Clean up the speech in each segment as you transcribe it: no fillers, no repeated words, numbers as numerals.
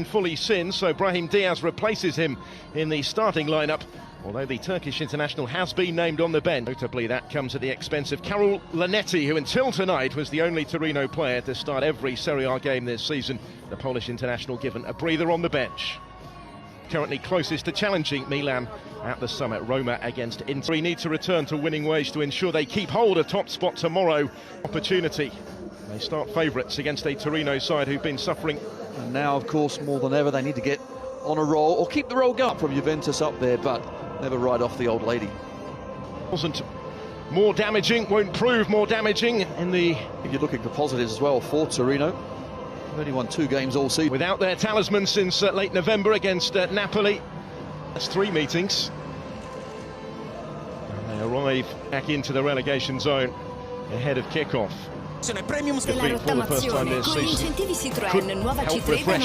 been fully since, so Brahim Diaz replaces him in the starting lineup, although the Turkish international has been named on the bench. Notably, that comes at the expense of Karol Lanetti, who until tonight was the only Torino player to start every Serie A game this season. The Polish international given a breather on the bench. Currently closest to challenging Milan at the summit, Roma against Inter. He needs to return to winning ways to ensure they keep hold of top spot tomorrow. Opportunity. They start favourites against a Torino side who've been suffering. And now, of course, more than ever, they need to get on a roll or keep the roll going from Juventus up there, but never ride off the old lady. Wasn't more damaging, won't prove more damaging in the... If you're looking for positives as well for Torino, they've only won 2 games all season. Without their talisman since late November against Napoli. That's 3 meetings. And they arrive back into the relegation zone ahead of kick-off. Premium della rottamazione con gli incentivi Citroën nuova C3 da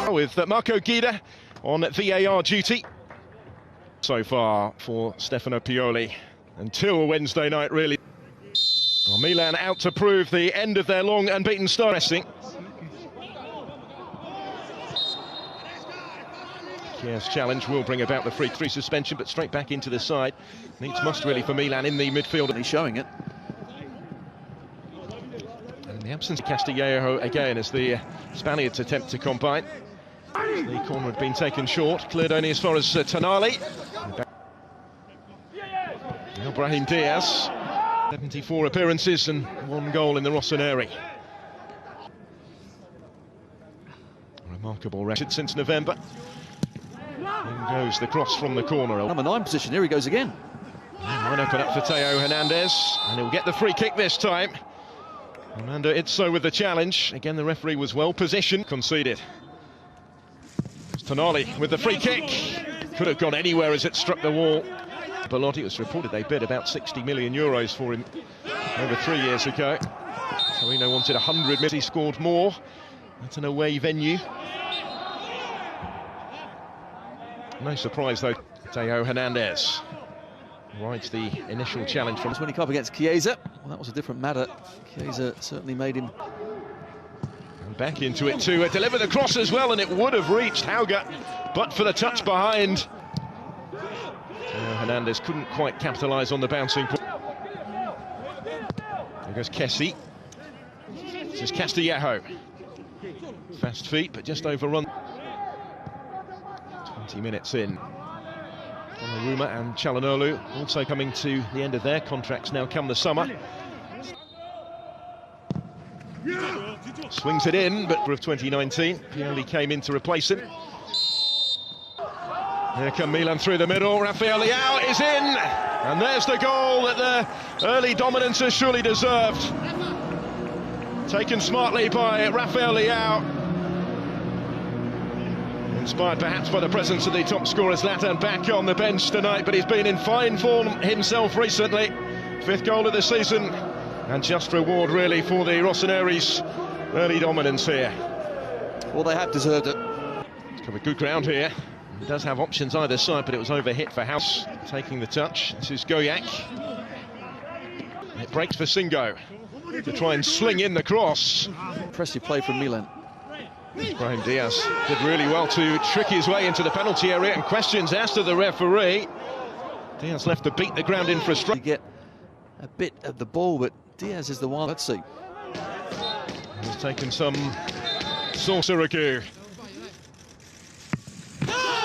9.000 with Marco Guida on VAR duty so far for Stefano Pioli until Wednesday night, really. Well, Milan out to prove the end of their long unbeaten start. Kiev's challenge will bring about the free suspension, but straight back into the side. Needs must really for Milan in the midfield. And he's showing it. And in the absence of Castillejo again as the Spaniards attempt to combine. The corner had been taken short, cleared only as far as Tonali. Now Brahim Diaz, 74 appearances and 1 goal in the Rossoneri. Remarkable record since November. In goes the cross from the corner. Number 9 position, here he goes again. Might open up for Theo Hernandez, and he'll get the free kick this time. Armando Izzo with the challenge. Again, the referee was well positioned. Conceded. It's Tonali with the free kick. Could have gone anywhere as it struck the wall. Belotti, was reported they bid about 60 million euros for him over 3 years ago. Torino wanted 100 million. He scored more. That's an away venue. No surprise though, Theo Hernandez rides the initial challenge from... When he came up against Chiesa, well, that was a different matter. Chiesa certainly made him... And back into it to deliver the cross as well, and it would have reached Hauger, but for the touch behind. Theo Hernandez couldn't quite capitalise on the bouncing ball. There goes Kessie. This is Castillejo. Fast feet, but just overrun. 20 minutes in. Donnarumma and Calhanoglu also coming to the end of their contracts now come the summer. Swings it in, but for 2019, Pioli came in to replace him. Here come Milan through the middle. Rafael Leao is in, and there's the goal that the early dominance has surely deserved. Taken smartly by Rafael Leao. Inspired perhaps by the presence of the top scorer Zlatan back on the bench tonight, but he's been in fine form himself recently. 5th goal of the season, and just reward really for the Rossoneri's early dominance here. Well, they have deserved it. He's covered good ground here. He does have options either side, but it was overhit for House. Taking the touch, this is Goyak. It breaks for Singo to try and sling in the cross. Impressive play from Milan. Brahim Diaz did really well to trick his way into the penalty area, and questions asked of the referee. Diaz left to beat the ground in for a strike. You get a bit of the ball, but Diaz is the one. Let's see. He's taken some Sorcerer.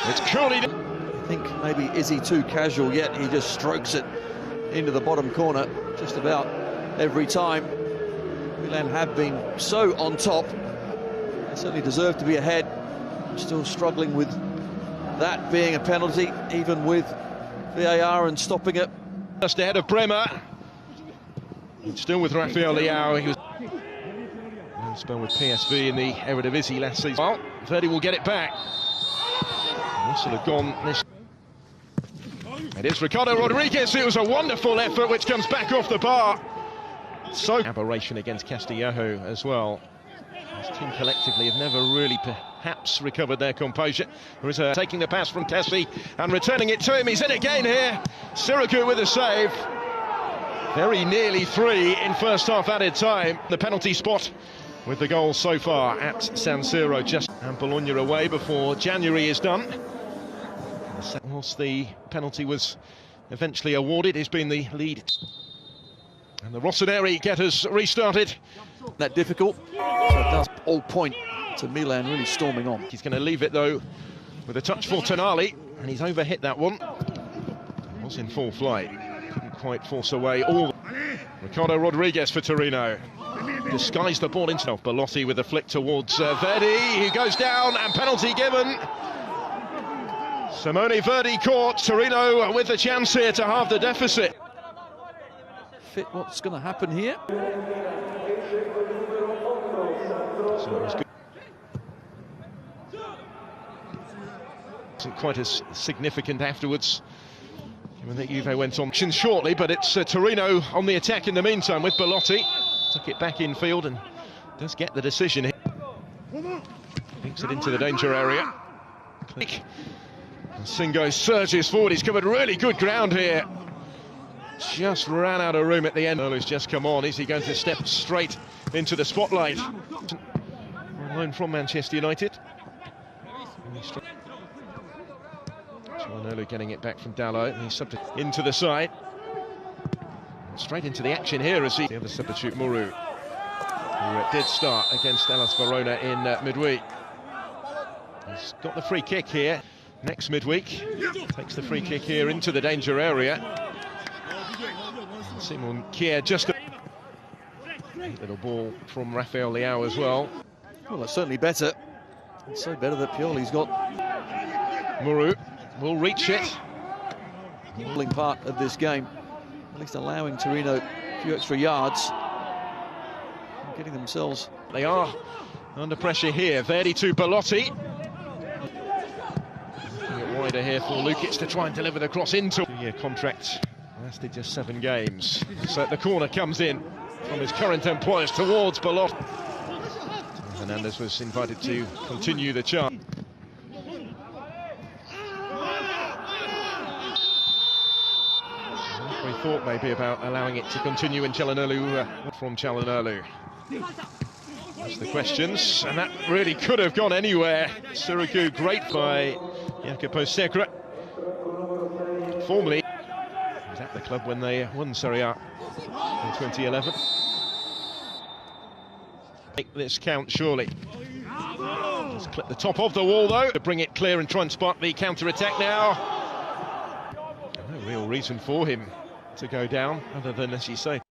It's coolly. I think maybe is he too casual yet? He just strokes it into the bottom corner just about every time. Milan have been so on top. They certainly deserve to be ahead. Still struggling with that being a penalty, even with VAR and stopping it. Just ahead of Bremer. Still with Rafael Leao. He was spelled with PSV in the Eredivisie last season. Well, Verdi will get it back. This will have gone this. It is Ricardo Rodriguez. It was a wonderful effort which comes back off the bar. So aberration against Castillejo as well. This team collectively have never really perhaps recovered their composure. There is taking the pass from Kessie and returning it to him. He's in again here. Sirigu with a save. Very nearly 3 in first half added time. The penalty spot with the goal so far at San Siro, just and Bologna away before January is done. Whilst the penalty was eventually awarded, has been the lead. And the Rossoneri get us restarted. That difficult, so it does all point to Milan really storming on. He's going to leave it though with a touch for Tonali, and he's overhit that one. Was in full flight, couldn't quite force away all. Ricardo Rodriguez for Torino. Disguised the ball into Belotti with a flick towards Verdi, who goes down, and penalty given. Simone Verdi caught. Torino with the chance here to halve the deficit. Fit what's going to happen here. So it was good. Wasn't quite as significant afterwards, given that Juve went on shortly, but it's Torino on the attack in the meantime with Belotti. Took it back in field and does get the decision here. Takes it into the danger area. Singo surges forward. He's covered really good ground here. Just ran out of room at the end. Early's just come on. Is he going to step straight into the spotlight? On loan from Manchester United. Cialanoglu getting it back from Dallo. He's subject into the side. Straight into the action here as the other substitute, Muru, who did start against Hellas Verona in midweek. He's got the free kick here next midweek. Takes the free kick here into the danger area. Simon Kier just a little ball from Rafael Leao as well. Well, that's certainly better. It's so better that Pioli's got. Muru will reach it. The part of this game, at least allowing Torino a few extra yards, and getting themselves. They are under pressure here. Verdi to Belotti. Wider here for Lukic to try and deliver the cross into. 2-year contract, lasted just 7 games. So the corner comes in from his current employers towards Belotti. Hernandez was invited to continue the charge. We thought maybe about allowing it to continue in Cialanoglu, from Cialanoglu. That's the questions, and that really could have gone anywhere. Sirigu, great by Jacopo Segre. Formerly, he was at the club when they won Serie A in 2011. Make this count, surely. Just clip the top of the wall, though, to bring it clear and try and spark the counter-attack now. No real reason for him to go down, other than, as you say,